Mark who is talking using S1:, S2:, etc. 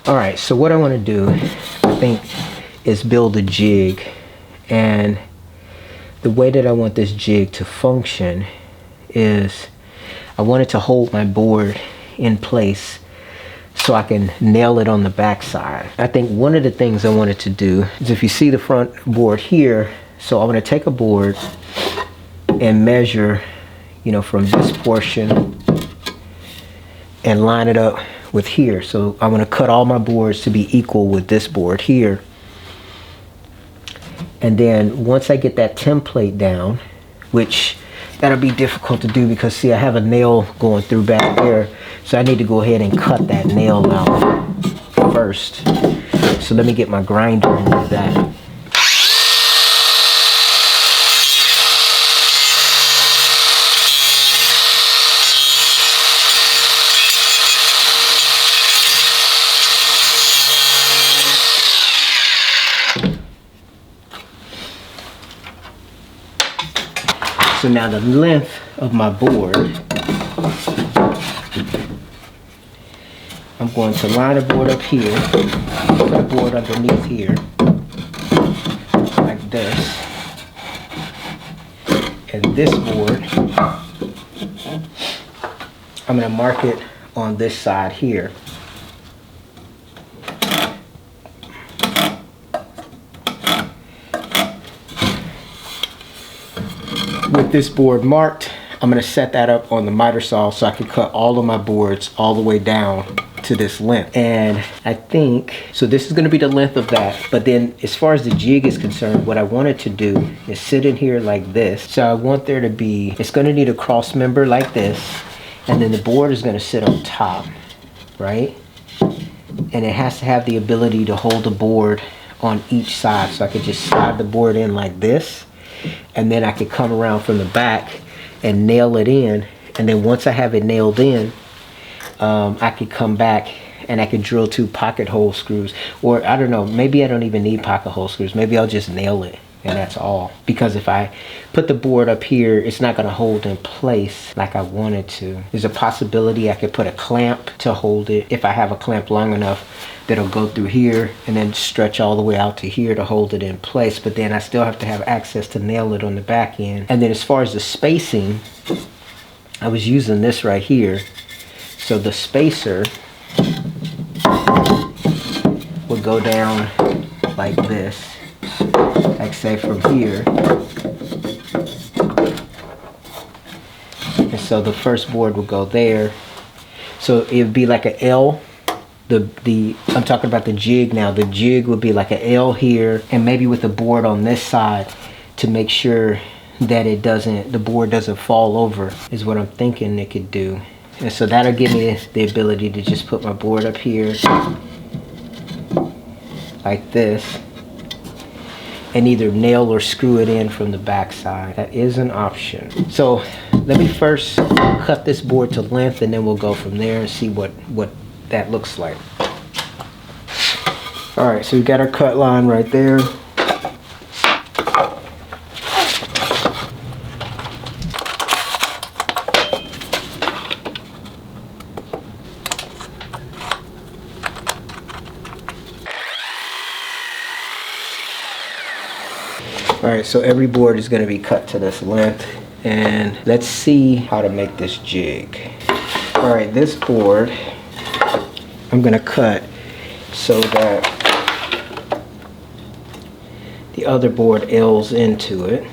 S1: All right, so what I want to do, I think, is build a jig. And the way that I want this jig to function is I want it to hold my board in place so I can nail it on the back side. I think one of the things I wanted to do is, if you see the front board here, so I'm going to take a board and measure, you know, from this portion and line it up with here. So I'm going to cut all my boards to be equal with this board here. And then once I get that template down, which that'll be difficult to do because, see, I have a nail going through back there. So I need to go ahead and cut that nail out first. So let me get my grinder and do that. So now the length of my board, I'm going to line the board up here, put the board underneath here, like this. And this board, I'm going to mark it on this side here. With this board marked, I'm going to set that up on the miter saw so I can cut all of my boards all the way down to this length. And I think, so this is going to be the length of that. But then as far as the jig is concerned, what I wanted to do is sit in here like this. So I want there to be, it's going to need a cross member like this. And then the board is going to sit on top, right? And it has to have the ability to hold the board on each side. So I could just slide the board in like this. And then I could come around from the back and nail it in. And then once I have it nailed in, I could come back and I could drill 2 pocket hole screws. Or I don't know, maybe I don't even need pocket hole screws. Maybe I'll just nail it and that's all. Because if I put the board up here, it's not going to hold in place like I wanted to. There's a possibility I could put a clamp to hold it. If I have a clamp long enough, that'll go through here and then stretch all the way out to here to hold it in place. But then I still have to have access to nail it on the back end. And then as far as the spacing, I was using this right here. So the spacer would go down like this, like say from here. And so the first board would go there. So it would be like an L. I'm talking about the jig now. The jig would be like an L here, and maybe with the board on this side to make sure that the board doesn't fall over, is what I'm thinking it could do. And so that'll give me the ability to just put my board up here like this and either nail or screw it in from the back side. That is an option. So let me first cut this board to length and then we'll go from there and see what that looks like. All right, so we got our cut line right there. All right, so every board is going to be cut to this length, and let's see how to make this jig. All right, this board I'm going to cut so that the other board L's into it.